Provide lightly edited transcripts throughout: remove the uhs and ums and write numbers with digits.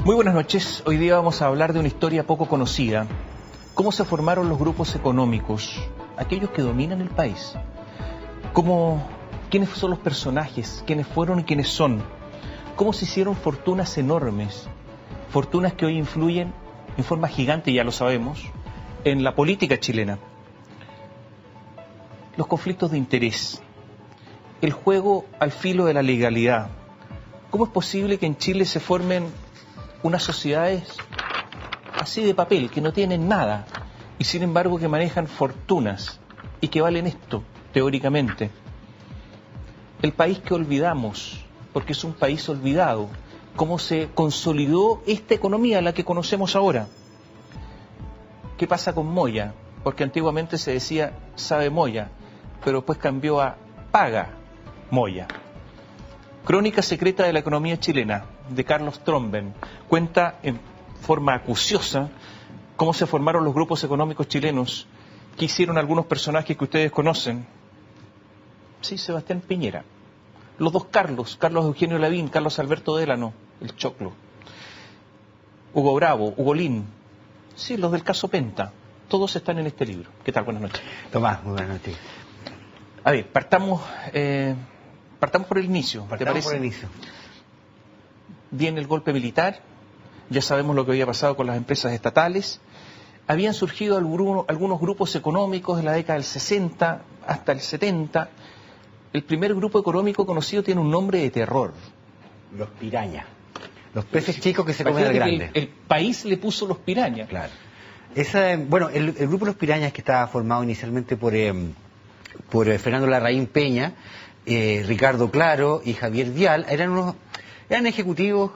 Muy buenas noches. Hoy día vamos a hablar de una historia poco conocida. Cómo se formaron los grupos económicos, aquellos que dominan el país. Quiénes son los personajes, quiénes fueron y quiénes son. Cómo se hicieron fortunas enormes, fortunas que hoy influyen en forma gigante, ya lo sabemos, en la política chilena. Los conflictos de interés, el juego al filo de la legalidad. ¿Cómo es posible que en Chile se formen unas sociedades así de papel, que no tienen nada, y sin embargo que manejan fortunas y que valen esto, teóricamente? El país que olvidamos, porque es un país olvidado. ¿Cómo se consolidó esta economía, la que conocemos ahora? ¿Qué pasa con Moya? Porque antiguamente se decía sabe Moya, pero después cambió a paga Moya. Crónica secreta de la economía chilena, de Carlos Tromben, cuenta en forma acuciosa cómo se formaron los grupos económicos chilenos, qué hicieron algunos personajes que ustedes conocen. Sí, Sebastián Piñera. Los dos Carlos Eugenio Lavín, Carlos Alberto Delano, el Choclo. Hugo Bravo, Ugolín. Sí, los del caso Penta. Todos están en este libro. ¿Qué tal? Buenas noches. Tomás, muy buenas noches. A ver, partamos por el inicio. Partamos por el inicio. Viene el golpe militar, ya sabemos lo que había pasado con las empresas estatales. Habían surgido algunos grupos económicos en la década del 60 hasta el 70. El primer grupo económico conocido tiene un nombre de terror. Los pirañas. Los peces chicos que se comen al grande. El país le puso los pirañas. Claro. El grupo Los Pirañas, que estaba formado inicialmente por Fernando Larraín Peña, Ricardo Claro y Javier Vial, eran ejecutivos,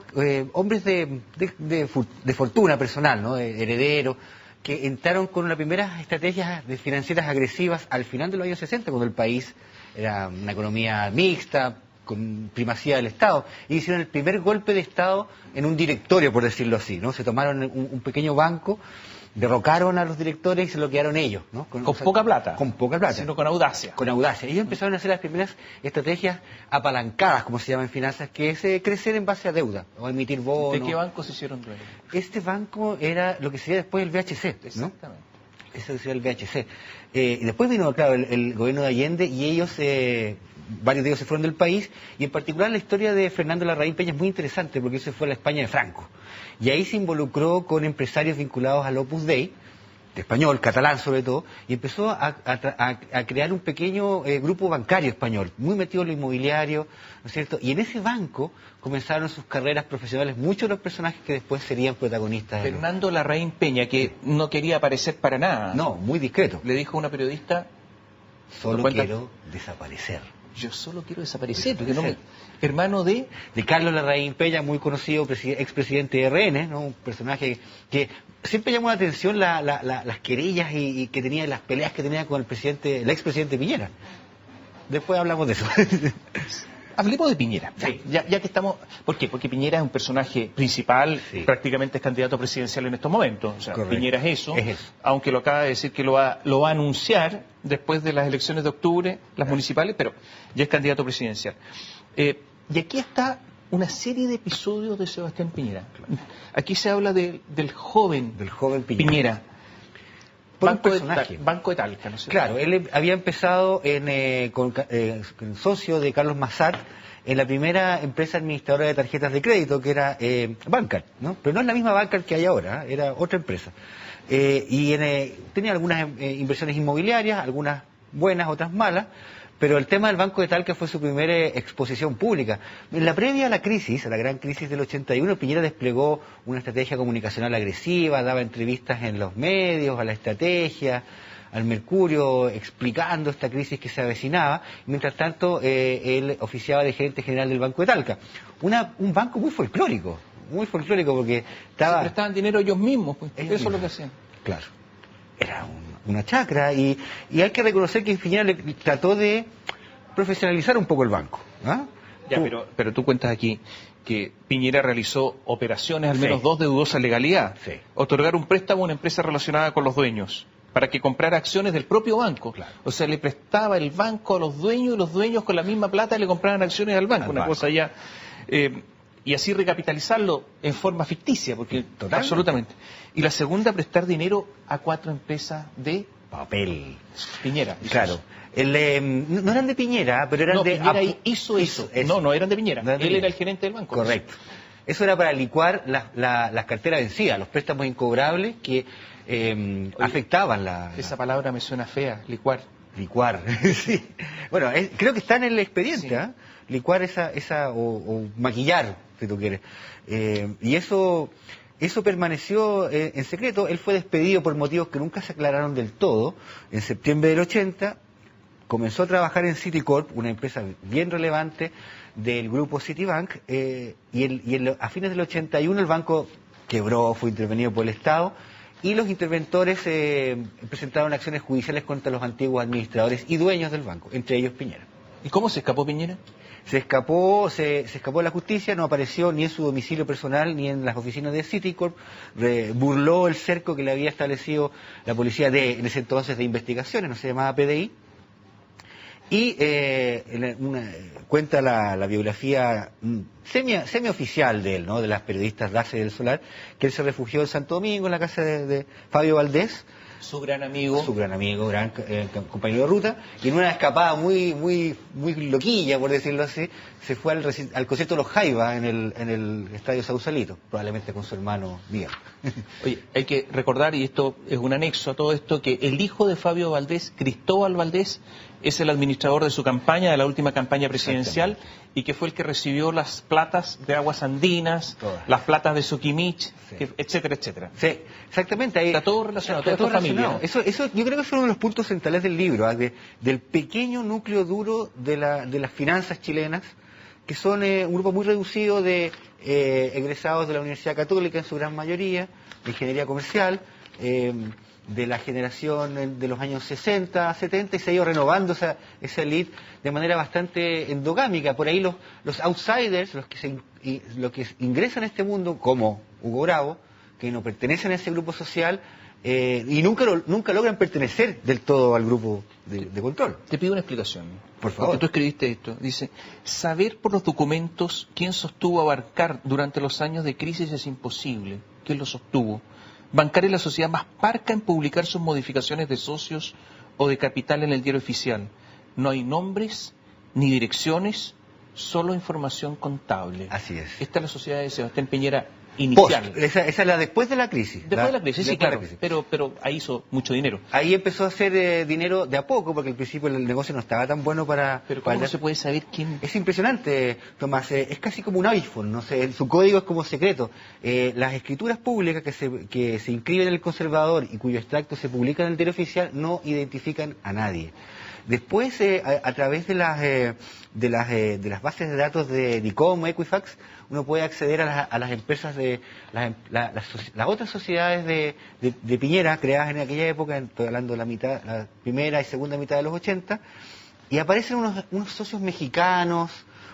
hombres de fortuna personal, ¿no? Herederos, que entraron con las primeras estrategias financieras agresivas al final de los años 60, cuando el país era una economía mixta, con primacía del Estado, y hicieron el primer golpe de Estado en un directorio, por decirlo así, ¿no? Se tomaron un pequeño banco, derrocaron a los directores y se lo quedaron ellos, ¿no? Con poca plata. Con poca plata. Sino con audacia. Con audacia. Ellos empezaron a hacer las primeras estrategias apalancadas, como se llama en finanzas, que es crecer en base a deuda, o emitir bonos. ¿De qué banco se hicieron dueños? Este banco era lo que sería después el VHC, ¿no? Exactamente. Ese sería el VHC. Y después vino, claro, el gobierno de Allende, y ellos, varios de ellos se fueron del país, y en particular la historia de Fernando Larraín Peña es muy interesante, porque se fue a la España de Franco. Y ahí se involucró con empresarios vinculados al Opus Dei, de español, catalán sobre todo, y empezó a crear un pequeño grupo bancario español, muy metido en lo inmobiliario, ¿no es cierto? Y en ese banco comenzaron sus carreras profesionales muchos de los personajes que después serían protagonistas. Fernando Larraín Peña, que no quería aparecer para nada. No, muy discreto. Le dijo a una periodista: solo quiero desaparecer. Yo solo quiero desaparecer, porque no me... Hermano de Carlos Larraín Peña, muy conocido, expresidente de RN, ¿no? Un personaje que siempre llamó la atención las querellas y que tenía, las peleas que tenía con el expresidente Piñera. Después hablamos de eso. Hablemos de Piñera, sí. ya que estamos... ¿Por qué? Porque Piñera es un personaje principal, sí. Prácticamente es candidato presidencial en estos momentos. O sea, correcto. Piñera es eso, aunque lo acaba de decir que lo va a anunciar después de las elecciones de octubre, las municipales, pero ya es candidato presidencial. Y aquí está una serie de episodios de Sebastián Piñera. Aquí se habla del joven Piñera. Banco de Talca, ¿no sé? Claro, él había empezado con socio de Carlos Massart en la primera empresa administradora de tarjetas de crédito, que era Bancar, ¿no? Pero no es la misma Bancar que hay ahora, era otra empresa. Tenía algunas inversiones inmobiliarias, algunas buenas, otras malas, pero el tema del Banco de Talca fue su primera exposición pública. En la previa a la crisis, a la gran crisis del 81, Piñera desplegó una estrategia comunicacional agresiva, daba entrevistas en los medios, a La Estrategia, al Mercurio, explicando esta crisis que se avecinaba. Mientras tanto, él oficiaba de gerente general del Banco de Talca. Un banco muy folclórico porque estaba... Se prestaban dinero ellos mismos, pues. Eso es lo que hacían. Claro. Era una chacra, y hay que reconocer que Piñera trató de profesionalizar un poco el banco. ¿Ah? Ya, pero tú cuentas aquí que Piñera realizó operaciones, al menos dos, de dudosa legalidad. Sí. Otorgar un préstamo a una empresa relacionada con los dueños para que comprara acciones del propio banco. Claro. O sea, le prestaba el banco a los dueños, y los dueños con la misma plata le compraban acciones al banco. Cosa ya... y así recapitalizarlo en forma ficticia, porque Totalmente. absolutamente. Y la segunda, prestar dinero a 4 empresas de Papel. Piñera. Claro. No eran de Piñera, pero eran No, de... Piñera hizo eso. No eran de Piñera. No eran de Él Piñera. era el gerente del banco. Correcto. Eso era para licuar las carteras vencidas, los préstamos incobrables que afectaban la... Esa palabra me suena fea, licuar. Licuar, sí. Bueno, creo que está en el expediente, Sí. ¿eh? Licuar o maquillar, si tú quieres. Y eso permaneció en secreto. Él fue despedido por motivos que nunca se aclararon del todo. En septiembre del 80 comenzó a trabajar en Citicorp, una empresa bien relevante del grupo Citibank, a fines del 81 el banco quebró, fue intervenido por el Estado, y los interventores presentaron acciones judiciales contra los antiguos administradores y dueños del banco, entre ellos Piñera. ¿Y cómo se escapó Piñera? Se escapó de la justicia, no apareció ni en su domicilio personal ni en las oficinas de Citicorp, burló el cerco que le había establecido la policía en ese entonces de investigaciones, no se llamaba PDI, y cuenta la biografía semioficial de él, ¿no? De las periodistas Dace del Solar, que él se refugió en Santo Domingo, en la casa de Fabio Valdés, Su gran amigo, gran compañero de ruta, y en una escapada muy loquilla, por decirlo así, se fue al concierto de los Jaivas en el Estadio Sausalito, probablemente con su hermano Miguel. Oye, hay que recordar, y esto es un anexo a todo esto, que el hijo de Fabio Valdés, Cristóbal Valdés, es el administrador de su campaña, de la última campaña presidencial, y que fue el que recibió las platas de Aguas Andinas, Todas. las platas de Suquimich, Sí. Etcétera, etcétera. Sí, exactamente. Ahí, Está todo relacionado, está toda todo esta familia. relacionado. Eso yo creo que es uno de los puntos centrales del libro, del pequeño núcleo duro de las finanzas chilenas, que son un grupo muy reducido de egresados de la Universidad Católica, en su gran mayoría, de ingeniería comercial, de la generación de los años 60, 70, y se ha ido renovando esa elite de manera bastante endogámica. Por ahí los outsiders, los que ingresan a este mundo, como Hugo Bravo, que no pertenecen a ese grupo social, y nunca logran pertenecer del todo al grupo de control. Te pido una explicación. Por favor. Porque tú escribiste esto. Dice, saber por los documentos quién sostuvo a Bancar durante los años de crisis es imposible. ¿Quién lo sostuvo? Bancar es la sociedad más parca en publicar sus modificaciones de socios o de capital en el diario oficial. No hay nombres ni direcciones, solo información contable. Así es. Esta es la sociedad de Sebastián Piñera inicial. Esa es la después de la crisis. Después de la crisis, sí, después de claro. la crisis. Pero ahí hizo mucho dinero. Ahí empezó a hacer dinero de a poco, porque al principio el negocio no estaba tan bueno para... Pero ¿cómo no se puede saber quién? Es impresionante, Tomás. Es casi como un iPhone, no sé, su código es como secreto. Las escrituras públicas que se inscriben en el conservador y cuyo extracto se publica en el diario oficial no identifican a nadie. Después, a través de las bases de datos de DICOM, Equifax, uno puede acceder a las empresas de las otras sociedades de Piñera, creadas en aquella época, estoy hablando de la primera y segunda mitad de los 80, y aparecen unos socios mexicanos,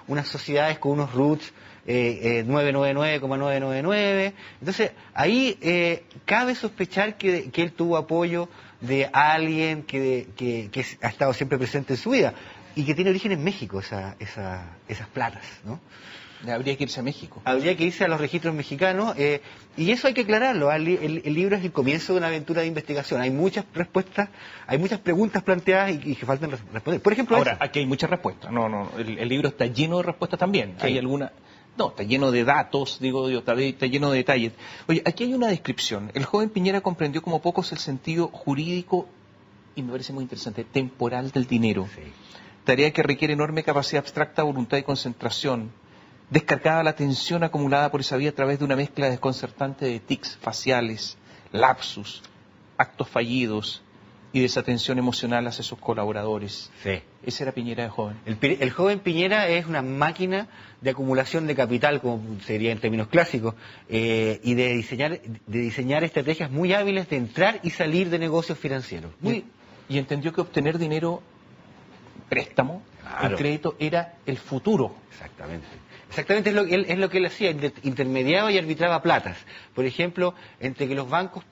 unas sociedades con unos roots 999,999. Entonces, ahí cabe sospechar que él tuvo apoyo de alguien que ha estado siempre presente en su vida y que tiene origen en México, esas platas, ¿no? Habría que irse a México. Habría que irse a los registros mexicanos, y eso hay que aclararlo. El libro es el comienzo de una aventura de investigación. Hay muchas respuestas, hay muchas preguntas planteadas y que faltan responder. Por ejemplo, ahora, aquí hay muchas respuestas. No, el libro está lleno de respuestas también. Sí. Hay alguna... No, está lleno de datos, está lleno de detalles. Oye, aquí hay una descripción. El joven Piñera comprendió como pocos el sentido jurídico, y me parece muy interesante, temporal del dinero. Sí. Tarea que requiere enorme capacidad abstracta, voluntad y concentración. Descargaba la tensión acumulada por esa vía a través de una mezcla desconcertante de tics faciales, lapsus, actos fallidos y desatención emocional hacia sus colaboradores. Sí. Ese era Piñera de joven. El joven Piñera es una máquina de acumulación de capital, como sería en términos clásicos, y de diseñar estrategias muy hábiles de entrar y salir de negocios financieros. Y entendió que obtener dinero, préstamo, Claro. el crédito, era el futuro. Exactamente. Exactamente es lo que él hacía, intermediaba y arbitraba platas. Por ejemplo, entre que los bancos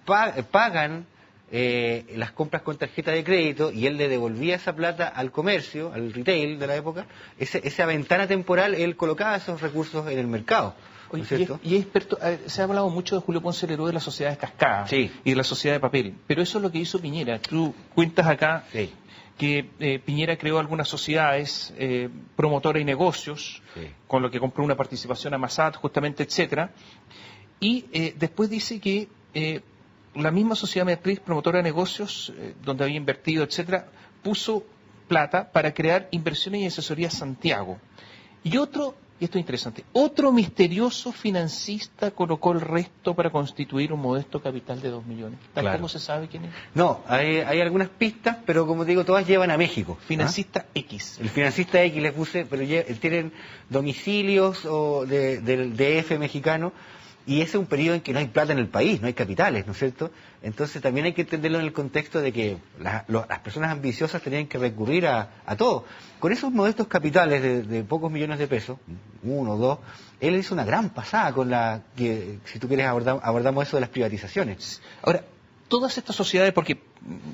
pagan las compras con tarjeta de crédito y él le devolvía esa plata al comercio, al retail de la época. Esa ventana temporal, él colocaba esos recursos en el mercado. ¿No es cierto? Y es experto, se ha hablado mucho de Julio Ponce Leró de las sociedades cascadas Sí. y de la sociedad de papel, pero eso es lo que hizo Piñera. Tú cuentas acá Sí. que Piñera creó algunas sociedades, promotora y negocios, Sí. con lo que compró una participación a Massad, justamente, etcétera, y después dice que la misma sociedad matriz, promotora de negocios, donde había invertido, etcétera, puso plata para crear inversiones y asesoría Santiago. Y otro, y esto es interesante, otro misterioso financista colocó el resto para constituir un modesto capital de 2 millones. Claro. ¿Cómo se sabe quién es? No, hay algunas pistas, pero como te digo, todas llevan a México. Financista X. El financista X les puse, pero tienen domicilios del DF mexicano, y ese es un periodo en que no hay plata en el país, no hay capitales, ¿no es cierto? Entonces también hay que entenderlo en el contexto de que las personas ambiciosas tenían que recurrir a todo. Con esos modestos capitales de pocos millones de pesos, 1 o 2, él hizo una gran pasada con que, si tú quieres, abordamos eso de las privatizaciones. Ahora, todas estas sociedades, porque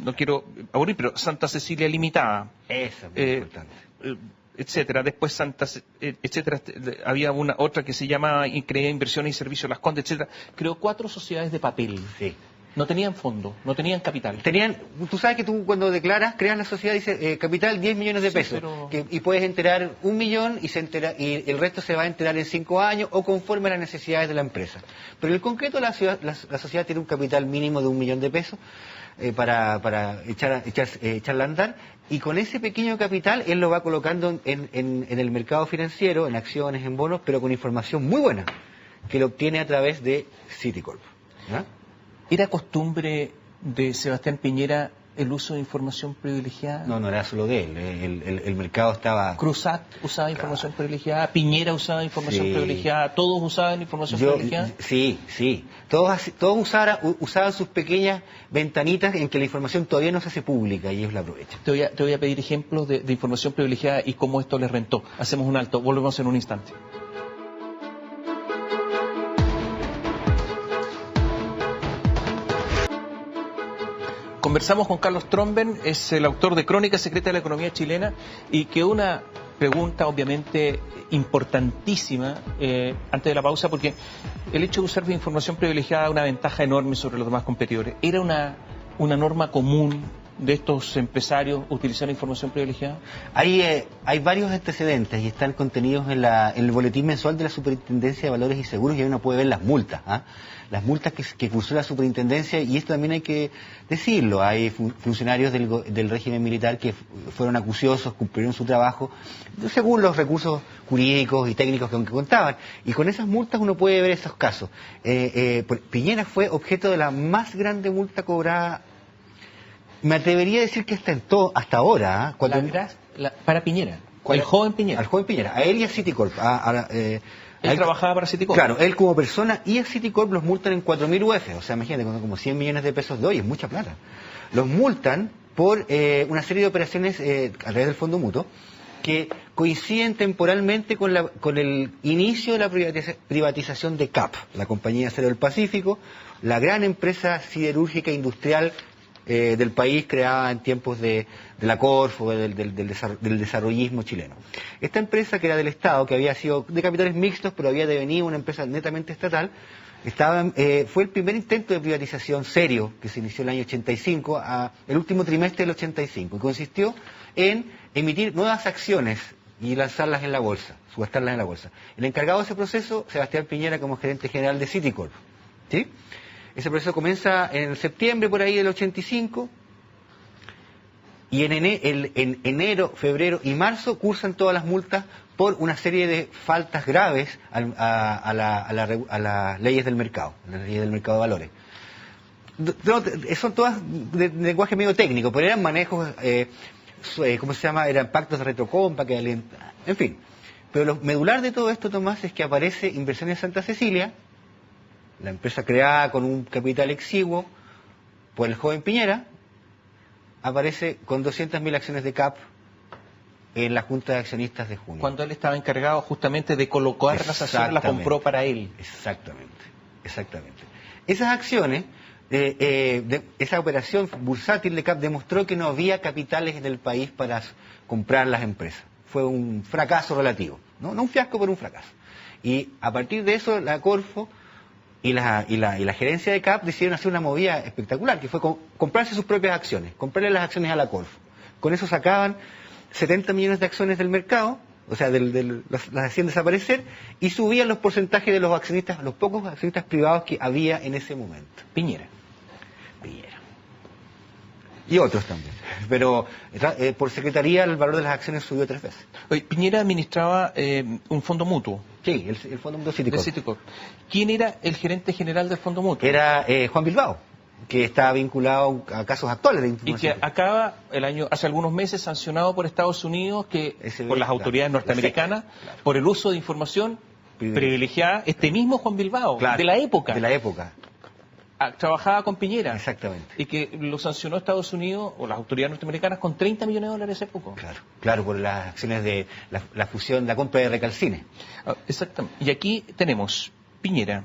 no quiero aburrir, pero Santa Cecilia Limitada, Eso es muy importante. etcétera, después etcétera, había otra que se llamaba Creía Inversiones y Servicios Las Condes, etcétera, creó 4 sociedades de papel. Sí. No tenían fondo, no tenían capital. Tú sabes que tú cuando declaras, creas la sociedad, dice capital 10 millones de Sí, pesos, pero- y puedes enterar 1 millón y el resto se va a enterar en 5 años o conforme a las necesidades de la empresa. Pero en el concreto la sociedad tiene un capital mínimo de 1 millón de pesos para echarla a andar, y con ese pequeño capital él lo va colocando en el mercado financiero, en acciones, en bonos, pero con información muy buena, que lo obtiene a través de Citicorp. ¿Ya? ¿Era costumbre de Sebastián Piñera el uso de información privilegiada? No era solo de él, el mercado estaba... Cruzat usaba información privilegiada, Piñera usaba información Sí. privilegiada, todos usaban información privilegiada. Sí. Todos usaban sus pequeñas ventanitas en que la información todavía no se hace pública y ellos la aprovechan. Te voy a pedir ejemplos de información privilegiada y cómo esto les rentó. Hacemos un alto, volvemos en un instante. Conversamos con Carlos Tromben, es el autor de Crónica Secreta de la Economía Chilena, y que una pregunta obviamente importantísima antes de la pausa, porque el hecho de usar información privilegiada da una ventaja enorme sobre los demás competidores. ¿Era una norma común de estos empresarios utilizar información privilegiada? Hay varios antecedentes y están contenidos en el boletín mensual de la Superintendencia de Valores y Seguros, y ahí uno puede ver las multas. Las multas que cursó la superintendencia, y esto también hay que decirlo, hay funcionarios del régimen militar que fueron acuciosos, cumplieron su trabajo según los recursos jurídicos y técnicos que contaban, y con esas multas uno puede ver esos casos. Piñera fue objeto de la más grande multa cobrada, me atrevería a decir que hasta ahora, para Piñera, el joven Piñera. Al joven Piñera, a él y a Citicorp. Él trabajaba para Citicorp. Claro, él como persona, y a Citicorp los multan en 4.000 UF, o sea, imagínate, como 100 millones de pesos de hoy, es mucha plata. Los multan por una serie de operaciones a través del Fondo Mutuo que coinciden temporalmente con el inicio de la privatización de CAP, la Compañía de Acero del Pacífico, la gran empresa siderúrgica industrial del país, creada en tiempos de la Corfo, del desarrollismo chileno. Esta empresa, que era del Estado, que había sido de capitales mixtos, pero había devenido una empresa netamente estatal, fue el primer intento de privatización serio que se inició en el año 85, el último trimestre del 85, y consistió en emitir nuevas acciones y lanzarlas en la bolsa, subastarlas en la bolsa. El encargado de ese proceso, Sebastián Piñera, como gerente general de Citicorp. ¿Sí? Ese proceso comienza en septiembre por ahí del 85, y en enero, febrero y marzo cursan todas las multas por una serie de faltas graves a las leyes del mercado, a las leyes del mercado de valores. Son todas de lenguaje medio técnico, pero eran manejos, ¿cómo se llama? Eran pactos de retrocompra, en fin. Pero lo medular de todo esto, Tomás, es que aparece Inversiones Santa Cecilia, la empresa creada con un capital exiguo por el joven Piñera, aparece con 200.000 acciones de CAP en la Junta de Accionistas de junio. Cuando él estaba encargado justamente de colocar las acciones, las compró para él. Exactamente. Esas acciones esa operación bursátil de CAP demostró que no había capitales en el país para comprar las empresas. Fue un fracaso relativo, no un fiasco, pero un fracaso. Y a partir de eso, la Corfo y la gerencia de CAP decidieron hacer una movida espectacular, que fue comprarse sus propias acciones, comprarle las acciones a la Corfo. Con eso sacaban 70 millones de acciones del mercado, o sea, las hacían desaparecer, y subían los porcentajes de los accionistas, los pocos accionistas privados que había en ese momento. Piñera. Y otros también. Pero por secretaría el valor de las acciones subió 3 veces. Oye, Piñera administraba un fondo mutuo. Sí, el fondo mutuo Citicorp. Citicorp. ¿Quién era el gerente general del fondo mutuo? Era Juan Bilbao, que está vinculado a casos actuales de información. Y que acaba hace algunos meses sancionado por Estados Unidos, por las autoridades norteamericanas, claro, por el uso de información privilegiada. Este mismo Juan Bilbao, claro, de la época. Trabajaba con Piñera. Exactamente. Y que lo sancionó Estados Unidos o las autoridades norteamericanas con 30 millones de dólares hace poco. Claro, por las acciones de la fusión, la compra de Recalcine. Exactamente. Y aquí tenemos Piñera.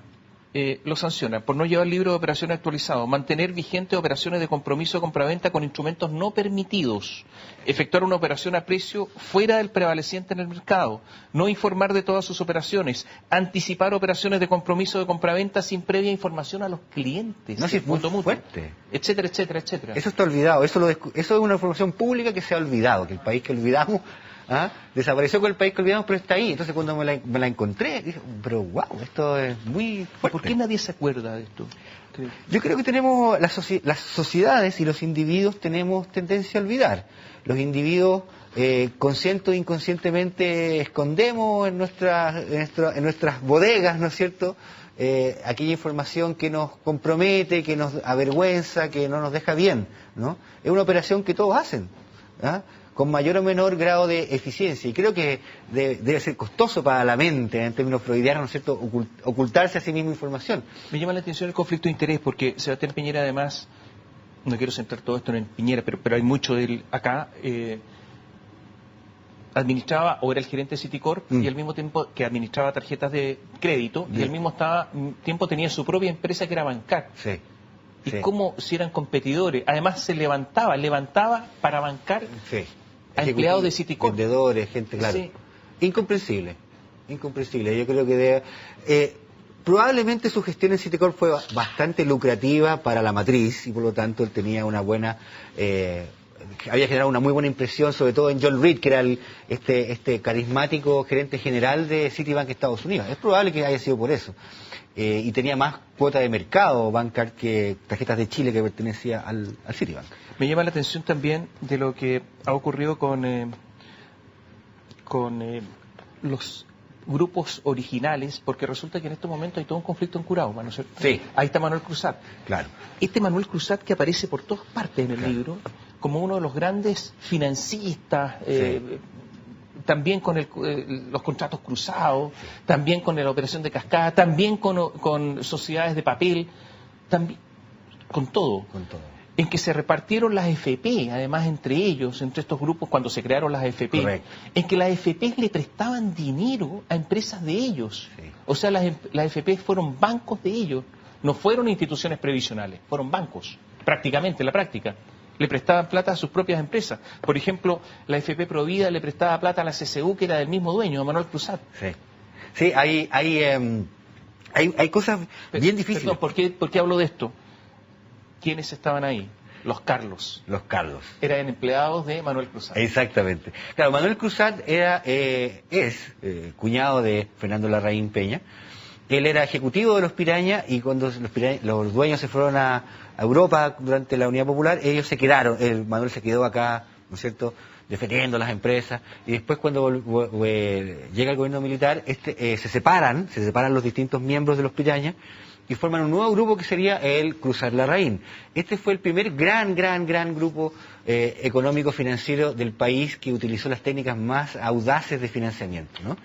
Lo sanciona por no llevar libro de operaciones actualizado, mantener vigentes operaciones de compromiso de compraventa con instrumentos no permitidos, efectuar una operación a precio fuera del prevaleciente en el mercado, no informar de todas sus operaciones, anticipar operaciones de compromiso de compraventa sin previa información a los clientes. No, si es muy fuerte. Etcétera, etcétera, etcétera. Eso está olvidado, eso es una información pública que se ha olvidado, que el país que olvidamos... desapareció con el país que olvidamos, pero está ahí. Entonces cuando me la encontré, dije, pero wow, esto es muy fuerte. ¿Por qué nadie se acuerda de esto? Yo creo que tenemos, las sociedades y los individuos tenemos tendencia a olvidar. Los individuos, consciente o inconscientemente, escondemos en nuestras bodegas, ¿no es cierto?, aquella información que nos compromete, que nos avergüenza, que no nos deja bien, ¿no? Es una operación que todos hacen, con mayor o menor grado de eficiencia, y creo que debe ser costoso para la mente, en términos freudianos, ¿no es cierto?, ocultarse a sí misma información. Me llama la atención el conflicto de interés, porque Sebastián Piñera, además, no quiero centrar todo esto en Piñera, pero hay mucho de él acá, administraba, o era el gerente de Citicorp, y al mismo tiempo que administraba tarjetas de crédito, y al mismo tiempo tenía su propia empresa que era Bancar. Sí. Y cómo, si eran competidores, además se levantaba para bancar a empleados de Citicorp. Vendedores, gente, claro. Sí. Incomprensible. Yo creo que probablemente su gestión en Citicorp fue bastante lucrativa para la matriz, y por lo tanto él tenía una buena... había generado una muy buena impresión, sobre todo en John Reed, que era este carismático gerente general de Citibank Estados Unidos. Es probable que haya sido por eso. Y tenía más cuota de mercado Bancar que Tarjetas de Chile, que pertenecía al Citibank. Me llama la atención también de lo que ha ocurrido con los grupos originales, porque resulta que en estos momentos hay todo un conflicto en Curao, ¿no es cierto? Sí. Ahí está Manuel Cruzat. Claro. Este Manuel Cruzat, que aparece por todas partes en el libro, como uno de los grandes financistas, también con los contratos cruzados, también con la operación de cascada, también con sociedades de papel, también con todo. En que se repartieron las FP, además entre ellos, entre estos grupos cuando se crearon las FP. Correcto. En que las FP le prestaban dinero a empresas de ellos. Sí. O sea, las FP fueron bancos de ellos, no fueron instituciones previsionales, fueron bancos, prácticamente, en la práctica. Le prestaban plata a sus propias empresas. Por ejemplo, la FP Provida le prestaba plata a la CCU, que era del mismo dueño, a Manuel Cruzat. Sí, hay cosas bien difíciles. Perdón, ¿por qué hablo de esto? ¿Quiénes estaban ahí? Los Carlos. Eran empleados de Manuel Cruzat. Exactamente. Claro, Manuel Cruzat es cuñado de Fernando Larraín Peña. Él era ejecutivo de los Piraña, y cuando los dueños se fueron a Europa durante la Unidad Popular, ellos se quedaron. Manuel se quedó acá, ¿no es cierto?, defendiendo las empresas, y después cuando llega el gobierno militar, se separan los distintos miembros de los Piraña y forman un nuevo grupo que sería el Cruzat Larraín. Este fue el primer gran grupo económico financiero del país que utilizó las técnicas más audaces de financiamiento, ¿no?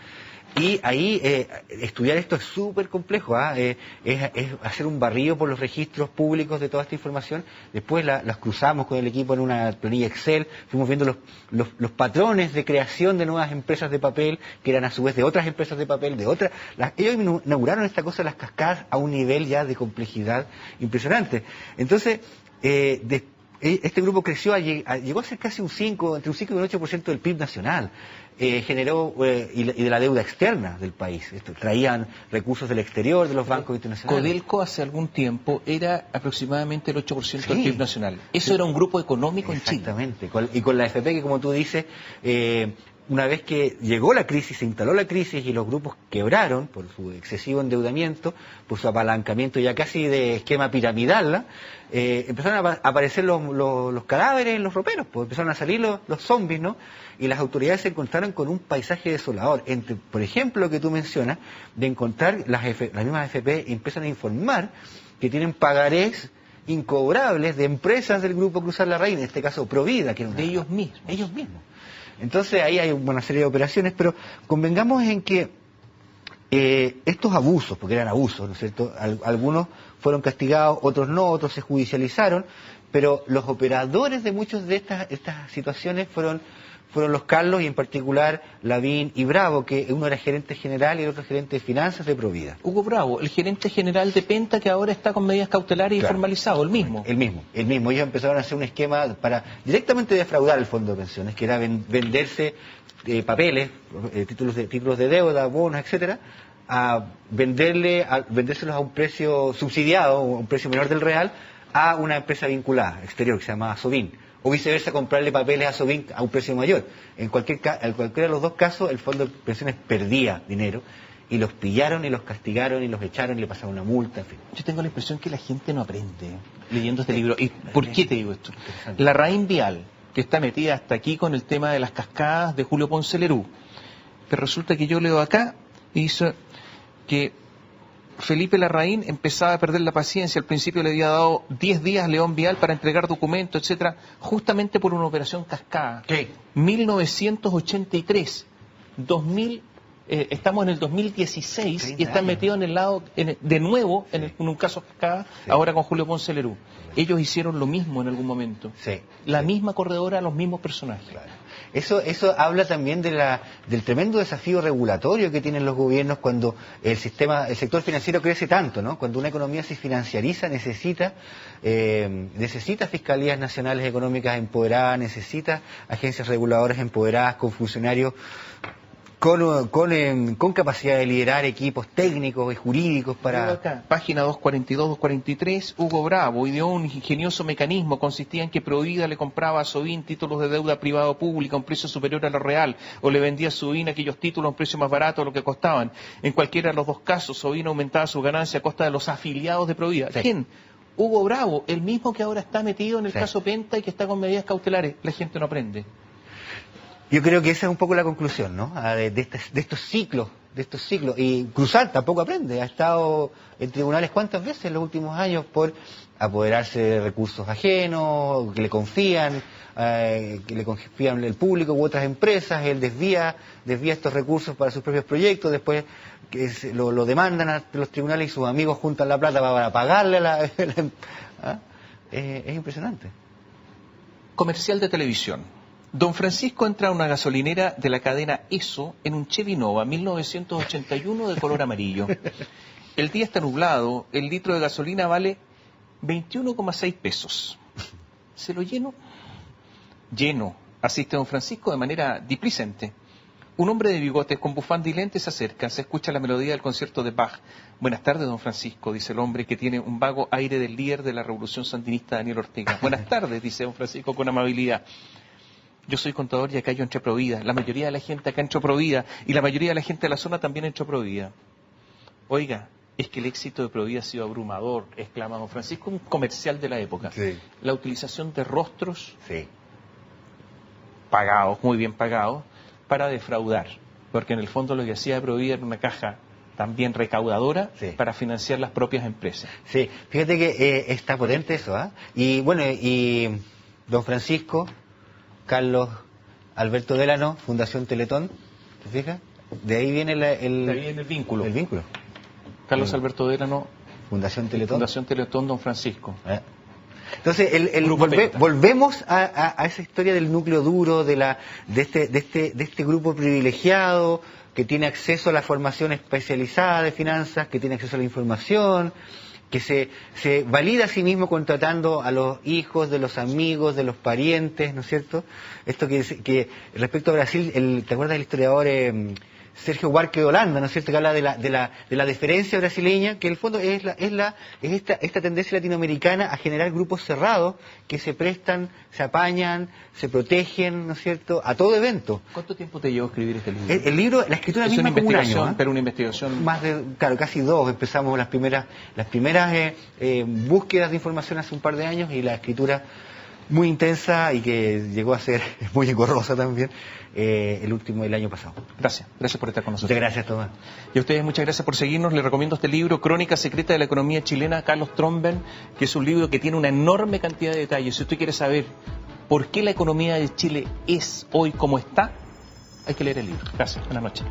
Y ahí estudiar esto es súper complejo, es hacer un barrido por los registros públicos de toda esta información, después las cruzamos con el equipo en una planilla Excel, fuimos viendo los patrones de creación de nuevas empresas de papel, que eran a su vez de otras empresas de papel, ellos inauguraron esta cosa de las cascadas a un nivel ya de complejidad impresionante. Entonces, este grupo creció, llegó a ser casi entre un 5 y un 8% del PIB nacional. Generó y de la deuda externa del país. Traían recursos del exterior, de los bancos internacionales. Codelco hace algún tiempo era aproximadamente el 8% del PIB nacional. Eso era un grupo económico en Chile. Exactamente. Y con la AFP, que como tú dices, una vez que llegó la crisis, se instaló la crisis y los grupos quebraron por su excesivo endeudamiento, por su apalancamiento ya casi de esquema piramidal, empezaron a aparecer los cadáveres en los roperos, pues empezaron a salir los zombies, ¿no? Y las autoridades se encontraron con un paisaje desolador. Por ejemplo, lo que tú mencionas, de encontrar las mismas AFP empiezan a informar que tienen pagarés incobrables de empresas del Grupo Cruzar la Raíz, en este caso Provida, que era de ellos mismos. Ellos mismos. Entonces ahí hay una serie de operaciones, pero convengamos en que estos abusos, porque eran abusos, ¿no es cierto? Algunos fueron castigados, otros no, otros se judicializaron, pero los operadores de muchas de estas situaciones fueron los Carlos, y en particular Lavín y Bravo, que uno era gerente general y el otro gerente de finanzas de Provida. Hugo Bravo, el gerente general de Penta, que ahora está con medidas cautelares y formalizado, el mismo. El mismo. Ellos empezaron a hacer un esquema para directamente defraudar el fondo de pensiones, que era venderse papeles, títulos de deuda, bonos, etcétera, a vendérselos a un precio subsidiado, a un precio menor del real, a una empresa vinculada, exterior, que se llamaba Sovin. O viceversa, comprarle papeles a Sovin a un precio mayor. En cualquiera de los dos casos, el fondo de pensiones perdía dinero, y los pillaron y los castigaron y los echaron y le pasaron una multa, en fin. Yo tengo la impresión que la gente no aprende leyendo este libro. ¿Y por qué te digo esto? La Raín Vial, que está metida hasta aquí con el tema de las cascadas de Julio Ponce Lerú. Pero resulta que yo leo acá y dice que Felipe Larraín empezaba a perder la paciencia. Al principio le había dado 10 días a León Vial para entregar documentos, etcétera, justamente por una operación cascada. ¿Qué? 1983, 2000, estamos en el 2016 y están metidos de nuevo en un caso cascada, ahora con Julio Ponce Lerú. Ellos hicieron lo mismo en algún momento. La misma corredora, los mismos personajes. Claro. Eso habla también del tremendo desafío regulatorio que tienen los gobiernos cuando el sector financiero crece tanto, ¿no? Cuando una economía se financiariza, necesita fiscalías nacionales económicas empoderadas, necesita agencias reguladoras empoderadas con funcionarios con capacidad de liderar equipos técnicos y jurídicos para... Acá, página 242, 243, Hugo Bravo ideó un ingenioso mecanismo. Consistía en que Provida le compraba a Sovin títulos de deuda privada o pública a un precio superior a lo real, o le vendía a Sovin aquellos títulos a un precio más barato de lo que costaban. En cualquiera de los dos casos, Sovin aumentaba su ganancia a costa de los afiliados de Provida. Sí. ¿Quién? Hugo Bravo, el mismo que ahora está metido en el caso Penta y que está con medidas cautelares. La gente no aprende. Yo creo que esa es un poco la conclusión, ¿no? De estos ciclos. Y Cruzar tampoco aprende. Ha estado en tribunales cuántas veces en los últimos años por apoderarse de recursos ajenos, que le confían el público u otras empresas. Él desvía estos recursos para sus propios proyectos, después lo demandan a los tribunales y sus amigos juntan la plata para pagarle es impresionante. Comercial de televisión. Don Francisco entra a una gasolinera de la cadena ESO en un Chevy Nova 1981 de color amarillo. El día está nublado, el litro de gasolina vale 21,6 pesos. ¿Se lo lleno? Lleno, asiste don Francisco de manera displicente. Un hombre de bigotes con bufanda y lentes se acerca, se escucha la melodía del concierto de Bach. Buenas tardes, don Francisco, dice el hombre que tiene un vago aire del líder de la revolución sandinista, Daniel Ortega. Buenas tardes, dice don Francisco con amabilidad. Yo soy contador y acá yo entré a Provida. La mayoría de la gente acá entró a Provida y la mayoría de la gente de la zona también entró a Provida. Oiga, es que el éxito de Provida ha sido abrumador, exclama don Francisco, un comercial de la época. Sí. La utilización de rostros pagados, muy bien pagados, para defraudar. Porque en el fondo lo que hacía Provida era una caja también recaudadora para financiar las propias empresas. Sí, fíjate que está potente eso, ¿ah? Y bueno, y don Francisco... Carlos Alberto Delano, Fundación Teletón, ¿te fijas? De ahí viene De ahí viene el vínculo. El vínculo. Carlos Alberto Delano, Fundación Teletón. Fundación Teletón, Don Francisco. Entonces, volvemos a esa historia del núcleo duro, de este grupo privilegiado que tiene acceso a la formación especializada de finanzas, que tiene acceso a la información, que se valida a sí mismo contratando a los hijos de los amigos, de los parientes, ¿no es cierto? Esto que respecto a Brasil, ¿te acuerdas del historiador Sergio Buarque de Holanda, ¿no es cierto?, que habla de la deferencia brasileña, que en el fondo es esta tendencia latinoamericana a generar grupos cerrados que se prestan, se apañan, se protegen, ¿no es cierto?, a todo evento. ¿Cuánto tiempo te llevó a escribir este libro? El libro, la escritura misma como un año. Pero una investigación... Más de, claro, casi 2. Empezamos las primeras búsquedas de información hace un par de años y la escritura muy intensa y que llegó a ser muy engorrosa también el año pasado. Gracias por estar con nosotros. Muchas gracias, Tomás. Y a ustedes muchas gracias por seguirnos. Les recomiendo este libro, Crónica Secreta de la Economía Chilena, Carlos Tromben, que es un libro que tiene una enorme cantidad de detalles. Si usted quiere saber por qué la economía de Chile es hoy como está, hay que leer el libro. Gracias, buenas noches.